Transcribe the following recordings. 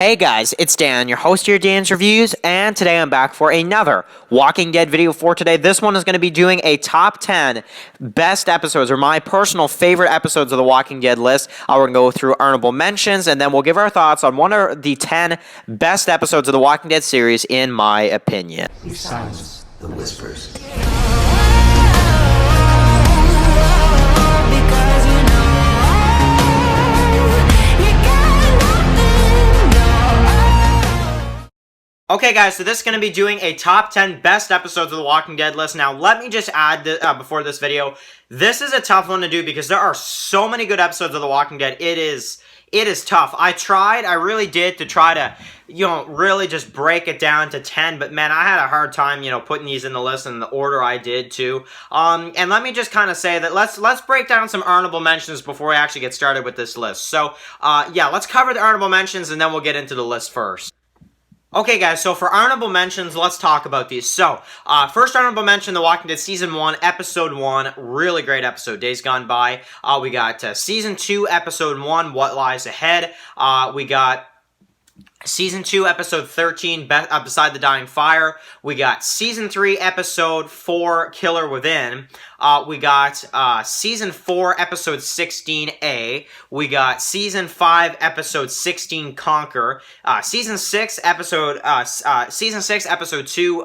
Hey guys, it's Dan, your host here, Dan's Reviews, and today I'm back for another Walking Dead video for today. This one is going to be doing a top 10 best episodes, or my personal favorite episodes of the Walking Dead list. We're going to go through honorable mentions, and then we'll give our thoughts on one of the 10 best episodes of the Walking Dead series, in my opinion. We silence the whispers. Okay, guys, so this is going to be doing a top 10 best episodes of The Walking Dead list. Now, let me just add before this video, this is a tough one to do because there are so many good episodes of The Walking Dead. It is tough. I really did to try to, really just break it down to 10, but man, I had a hard time, putting these in the list in the order I did too. And let me just kind of say that let's break down some honorable mentions before we actually get started with this list. So, yeah, let's cover the honorable mentions and then we'll get into the list first. Okay, guys, so for honorable mentions, let's talk about these. So, first honorable mention, The Walking Dead Season 1, Episode 1, really great episode, Days Gone By. We got Season 2, Episode 1, What Lies Ahead. We got Season 2, Episode 13, Beside the Dying Fire. We got Season 3, Episode 4, Killer Within. We got Season 4, Episode 16 A. We got Season 5, Episode 16, Conquer. Season 6, Episode 2,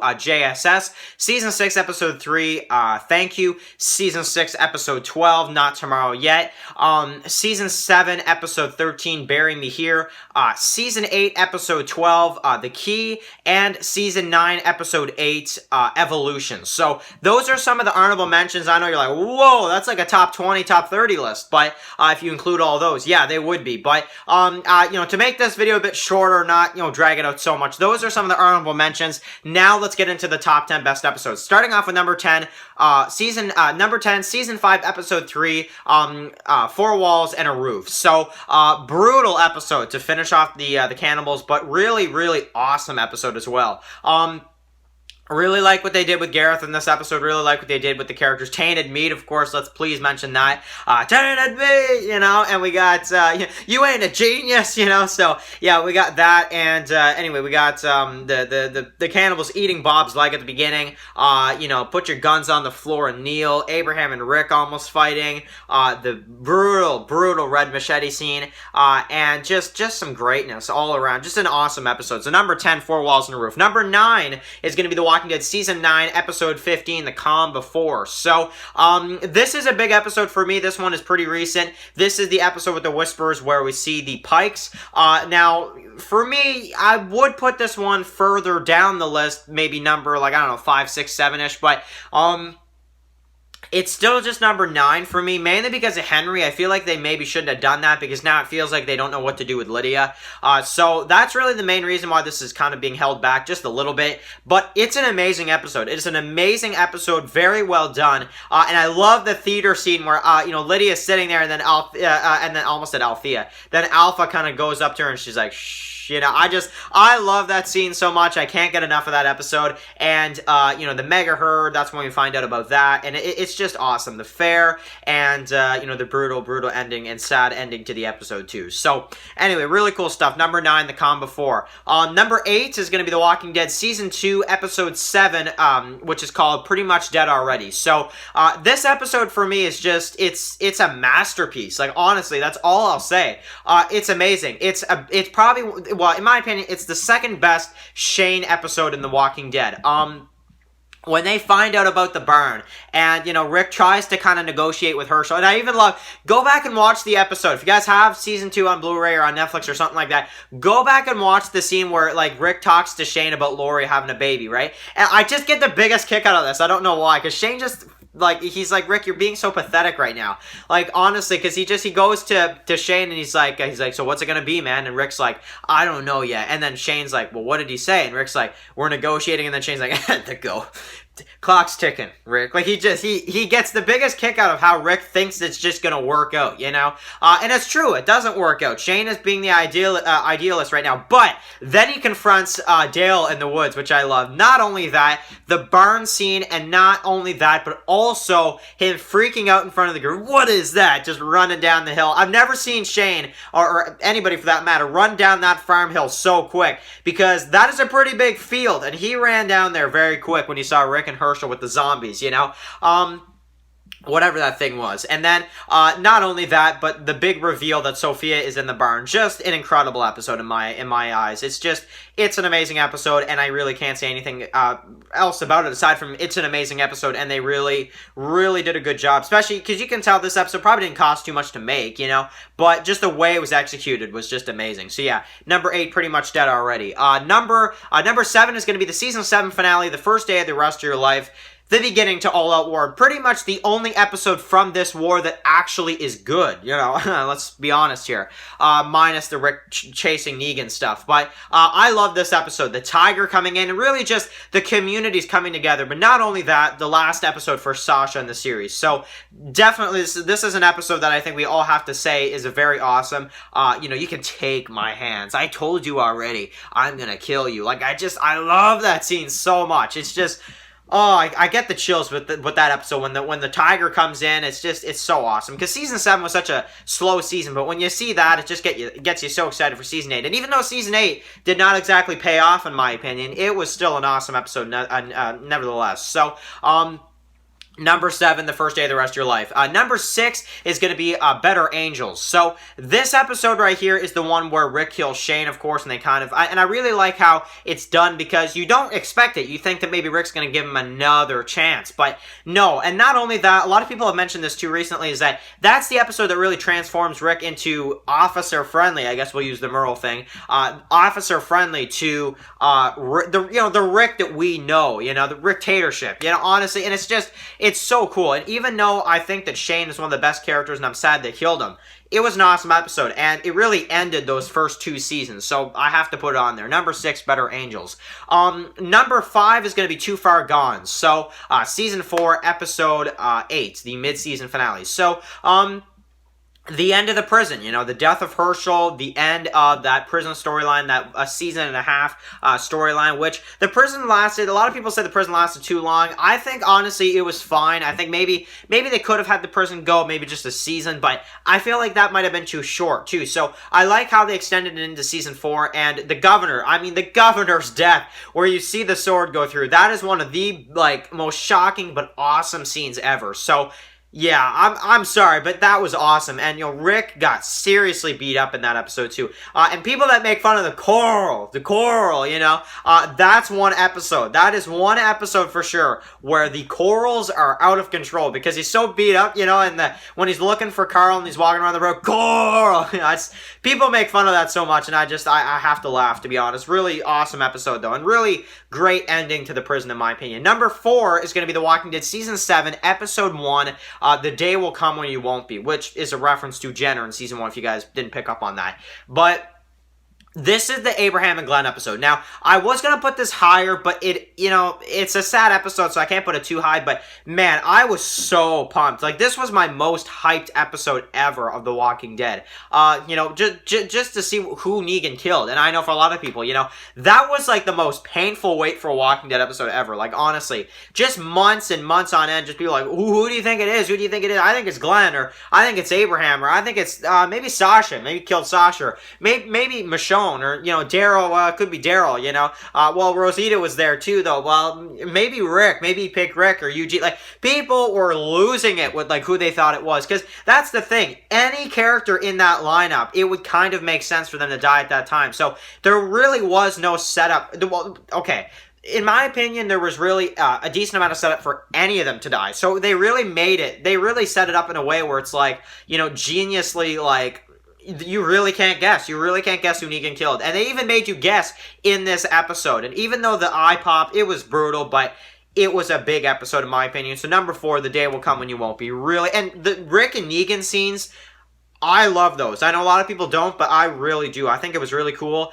JSS. Season 6, Episode 3, Thank You. Season 6, Episode 12, Not Tomorrow Yet. Season 7, Episode 13, Bury Me Here. Season 8, Episode 12, The Key. And Season 9, Episode 8, Evolution. So, those are some of the honorable mentions. I know you're like, whoa, that's like a top 20, top 30 list, but if you include all those, yeah, they would be. But, to make this video a bit shorter, not, drag it out so much, those are some of the honorable mentions. Now let's get into the top 10 best episodes. Starting off with number 10, Season 5, Episode 3, Four Walls and a Roof. So, brutal episode to finish off the cannibals, but really, really awesome episode as well. Really like what they did with Gareth in this episode. Really like what they did with the characters. Tainted Meat, of course. Let's please mention that. Tainted Meat, and we got, you ain't a genius, So, yeah, we got that. And, anyway, we got, the cannibals eating Bob's leg at the beginning. Put your guns on the floor and kneel. Abraham and Rick almost fighting. The brutal red machete scene. And just some greatness all around. Just an awesome episode. So, number 10, Four Walls and a Roof. Number 9 is going to be The Walking Dead Season 9, Episode 15, The Calm Before. So, this is a big episode for me. This one is pretty recent. This is the episode with the Whispers where we see the Pikes. Now, for me, I would put this one further down the list, maybe number, 5, 6, 7-ish, but, it's still just number 9 for me, mainly because of Henry. I feel like they maybe shouldn't have done that because now it feels like they don't know what to do with Lydia. So that's really the main reason why this is kind of being held back just a little bit. But it's an amazing episode. It is an amazing episode, very well done. And I love the theater scene where, Lydia's sitting there and then almost at Althea. Then Alpha kind of goes up to her and she's like, shh. I love that scene so much. I can't get enough of that episode. And, the mega herd, that's when we find out about that. And it's just awesome. The fair and, the brutal ending and sad ending to the episode too. So, anyway, really cool stuff. Number 9, The Calm Before. Number 8 is going to be The Walking Dead Season 2, Episode 7, which is called Pretty Much Dead Already. So, this episode for me is just, it's a masterpiece. Like, honestly, that's all I'll say. It's amazing. It's probably, well, in my opinion, it's the second best Shane episode in The Walking Dead. When they find out about the burn, and, Rick tries to kind of negotiate with Herschel, and I even go back and watch the episode. If you guys have Season 2 on Blu-ray or on Netflix or something like that, go back and watch the scene where, Rick talks to Shane about Lori having a baby, right? And I just get the biggest kick out of this. I don't know why, because Shane just... he's like, Rick, you're being so pathetic right now. Honestly, because he goes to Shane and he's like, so what's it gonna be, man? And Rick's like, I don't know yet. And then Shane's like, well, what did he say? And Rick's like, we're negotiating. And then Shane's like, clock's ticking, Rick. Like, he gets the biggest kick out of how Rick thinks it's just gonna work out, you know? And it's true, it doesn't work out. Shane is being the idealist right now, but then he confronts Dale in the woods, which I love. Not only that, the barn scene, and not only that, but also him freaking out in front of the group. What is that? Just running down the hill. I've never seen Shane, or anybody for that matter, run down that farm hill so quick, because that is a pretty big field, and he ran down there very quick when he saw Rick and Herschel with the zombies, you know? Whatever that thing was. And then, not only that, but the big reveal that Sophia is in the barn. Just an incredible episode in my eyes. It's an amazing episode, and I really can't say anything else about it aside from it's an amazing episode, and they really, really did a good job. Especially because you can tell this episode probably didn't cost too much to make, you know? But just the way it was executed was just amazing. So yeah, number 8 pretty much dead already. Number 7 is going to be the season 7 finale, the first day of the rest of your life. The beginning to All Out War. Pretty much the only episode from this war that actually is good, you know, let's be honest here. Minus the Rick chasing Negan stuff. But I love this episode. The tiger coming in, and really just the communities coming together. But not only that, the last episode for Sasha in the series. So definitely, this is an episode that I think we all have to say is a very awesome. You know, you can take my hands. I told you already, I'm gonna kill you. Like, I love that scene so much. It's just... Oh, I get the chills with that episode when the tiger comes in. It's so awesome, because season 7 was such a slow season, but when you see that, it gets you so excited for season 8. And even though season 8 did not exactly pay off, in my opinion, it was still an awesome episode nevertheless. So number 7, the first day of the rest of your life. Number 6 is going to be Better Angels. So this episode right here is the one where Rick kills Shane, of course, and they kind of... and I really like how it's done, because you don't expect it. You think that maybe Rick's going to give him another chance, but no. And not only that, a lot of people have mentioned this too recently, is that that's the episode that really transforms Rick into officer-friendly. I guess we'll use the Merle thing. Officer-friendly to the Rick that we know, you know, the Rick-tatorship, you know, honestly. And it's so cool. And even though I think that Shane is one of the best characters and I'm sad they killed him, it was an awesome episode, and it really ended those first 2 seasons, so I have to put it on there. Number 6, Better Angels. Number 5 is going to be Too Far Gone. So, season 4, episode 8, the mid-season finale. So, the end of the prison, you know, the death of Herschel, the end of that prison storyline, that a season and a half storyline, which the prison lasted, a lot of people said the prison lasted too long. I think, honestly, it was fine. I think maybe they could have had the prison go maybe just a season, but I feel like that might have been too short, too. So, I like how they extended it into season 4, and the governor's death, where you see the sword go through, that is one of the, like, most shocking but awesome scenes ever. So, yeah, I'm sorry, but that was awesome. And, you know, Rick got seriously beat up in that episode, too. And people that make fun of the coral, you know, that's one episode. That is one episode for sure where the corals are out of control, because he's so beat up, you know, and when he's looking for Carl and he's walking around the road, coral! You know, people make fun of that so much, and I have to laugh, to be honest. Really awesome episode, though, and really great ending to the prison, in my opinion. Number 4 is going to be The Walking Dead Season 7, Episode 1, The Day Will Come When You Won't Be, which is a reference to Jenner in Season 1, if you guys didn't pick up on that. But this is the Abraham and Glenn episode. Now, I was going to put this higher, but it's a sad episode, so I can't put it too high, but man, I was so pumped. Like, this was my most hyped episode ever of The Walking Dead. Just to see who Negan killed, and I know for a lot of people, you know, that was like the most painful wait for a Walking Dead episode ever. Like, honestly, just months and months on end, just be like, who do you think it is? Who do you think it is? I think it's Glenn, or I think it's Abraham, or I think it's maybe Sasha, maybe killed Sasha, or maybe Michonne, or, you know, Daryl, could be Daryl, you know. Well, Rosita was there too, though. Well, maybe Rick, maybe he picked Rick or Eugene. Like, people were losing it with, like, who they thought it was, because that's the thing. Any character in that lineup, it would kind of make sense for them to die at that time. So, there really was no setup. Well, okay. In my opinion, there was really a decent amount of setup for any of them to die. So, they really made it. They really set it up in a way where it's like, you know, geniusly, like, you really can't guess. You really can't guess who Negan killed. And they even made you guess in this episode. And even though the eye pop, it was brutal, but it was a big episode in my opinion. So number 4, The Day Will Come When You Won't Be. Really, and the Rick and Negan scenes, I love those. I know a lot of people don't, but I really do. I think it was really cool.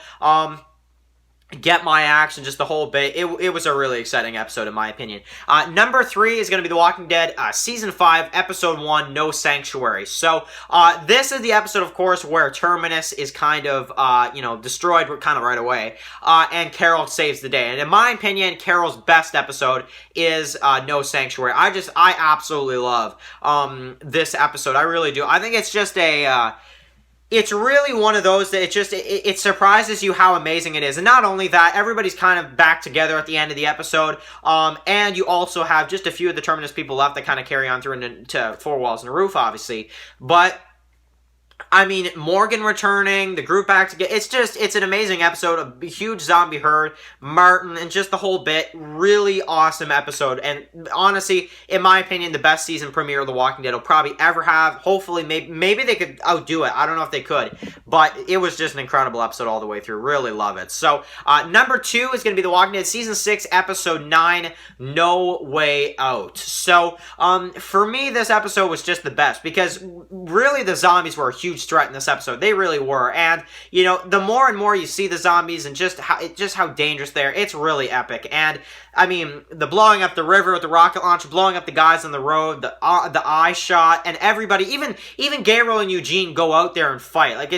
get my action, just the whole bit. It was a really exciting episode, in my opinion. Number 3 is going to be The Walking Dead, Season 5, Episode 1, No Sanctuary. So, this is the episode, of course, where Terminus is kind of, destroyed kind of right away, and Carol saves the day. And in my opinion, Carol's best episode is No Sanctuary. I absolutely love this episode. I really do. I think it's just it's really one of those that it surprises you how amazing it is. And not only that, everybody's kind of back together at the end of the episode, and you also have just a few of the Terminus people left that kind of carry on through into Four Walls and a Roof, obviously. But I mean, Morgan returning, the group back together. It's an amazing episode. A huge zombie herd, Martin, and just the whole bit. Really awesome episode. And honestly, in my opinion, the best season premiere of The Walking Dead will probably ever have. Hopefully, maybe they could outdo it. I don't know if they could. But it was just an incredible episode all the way through. Really love it. So, number 2 is going to be The Walking Dead Season 6, Episode 9, No Way Out. So, for me, this episode was just the best. Because really, the zombies were a huge threat in this episode. They really were. And, the more and more you see the zombies and just how dangerous they are, it's really epic. And, I mean, the blowing up the river with the rocket launcher, blowing up the guys on the road, the eye shot, and everybody, even Gabriel and Eugene go out there and fight. Like,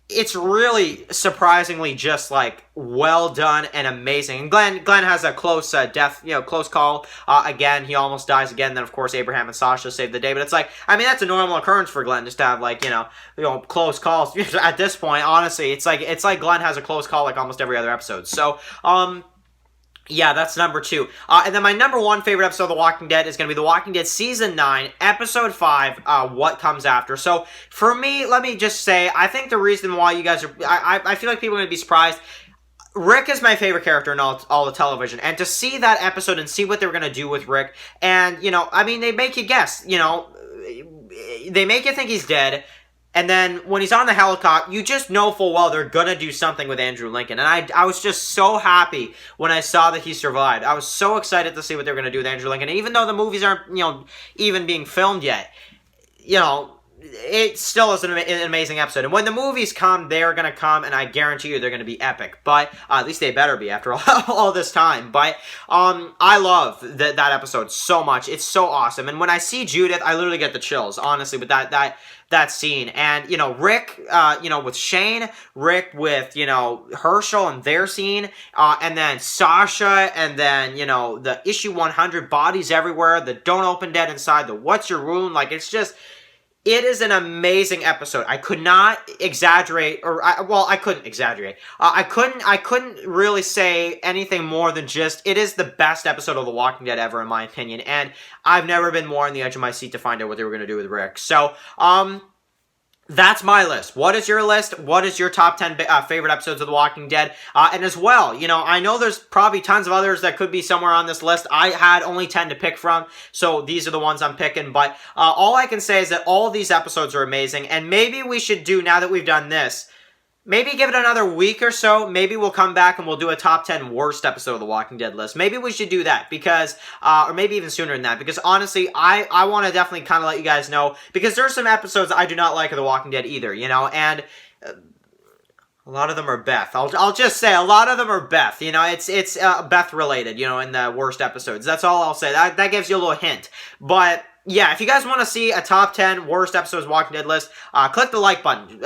it's really surprisingly just like well done and amazing. And Glenn has a close death, close call. Again, he almost dies again. Then of course Abraham and Sasha save the day. But it's like, I mean, that's a normal occurrence for Glenn just to have like close calls. At this point, honestly, it's like Glenn has a close call like almost every other episode. So yeah, that's number 2. And then my number 1 favorite episode of The Walking Dead is going to be The Walking Dead Season 9, Episode 5, What Comes After. So, for me, let me just say, I think the reason why you guys are... I feel like people are going to be surprised. Rick is my favorite character in all the television. And to see that episode and see what they were going to do with Rick, and, I mean, they make you guess, they make you think he's dead. And then, when he's on the helicopter, you just know full well they're gonna do something with Andrew Lincoln. And I was just so happy when I saw that he survived. I was so excited to see what they were gonna do with Andrew Lincoln. And even though the movies aren't, even being filmed yet, it still is an amazing episode. And when the movies come, they're going to come, and I guarantee you they're going to be epic. But at least they better be after all this time. But I love that episode so much. It's so awesome. And when I see Judith, I literally get the chills, honestly, with that scene. And, Rick, with Shane, Rick with, Herschel and their scene, and then Sasha, and then, the issue 100 bodies everywhere, the don't open dead inside, the what's your wound, like, it is an amazing episode. I could not exaggerate, I couldn't exaggerate. I couldn't really say anything more than just, it is the best episode of The Walking Dead ever, in my opinion, and I've never been more on the edge of my seat to find out what they were going to do with Rick. So, that's my list. What is your list? What is your top 10 favorite episodes of The Walking Dead? And as well, I know there's probably tons of others that could be somewhere on this list. I had only 10 to pick from, so these are the ones I'm picking. But all I can say is that all of these episodes are amazing. And maybe we should do, now that we've done this, maybe give it another week or so. Maybe we'll come back and we'll do a top 10 worst episode of The Walking Dead list. Maybe we should do that because, or maybe even sooner than that, because honestly, I want to definitely kind of let you guys know, because there's some episodes I do not like of The Walking Dead either, and a lot of them are Beth. I'll just say a lot of them are Beth. It's Beth related, in the worst episodes. That's all I'll say. That gives you a little hint. But yeah, if you guys want to see a top 10 worst episodes of Walking Dead list, click the like button.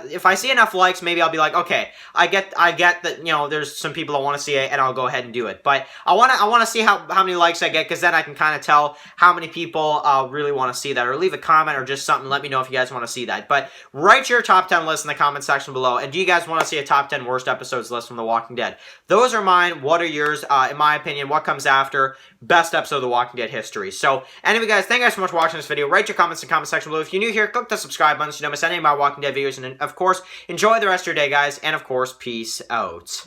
If I see enough likes, maybe I'll be like, okay, I get that, there's some people that want to see it, and I'll go ahead and do it. But I want to see how many likes I get, because then I can kind of tell how many people really want to see that, or leave a comment or just something. Let me know if you guys want to see that. But write your top 10 list in the comment section below. And do you guys want to see a top 10 worst episodes list from The Walking Dead? Those are mine. What are yours? In my opinion, what comes after best episode of The Walking Dead history? So anyway, guys, thank you guys so much for watching this video. Write your comments in the comment section below. If you're new here, click the subscribe button so you don't miss any of my Walking Dead videos. And of course, enjoy the rest of your day, guys. And of course, peace out.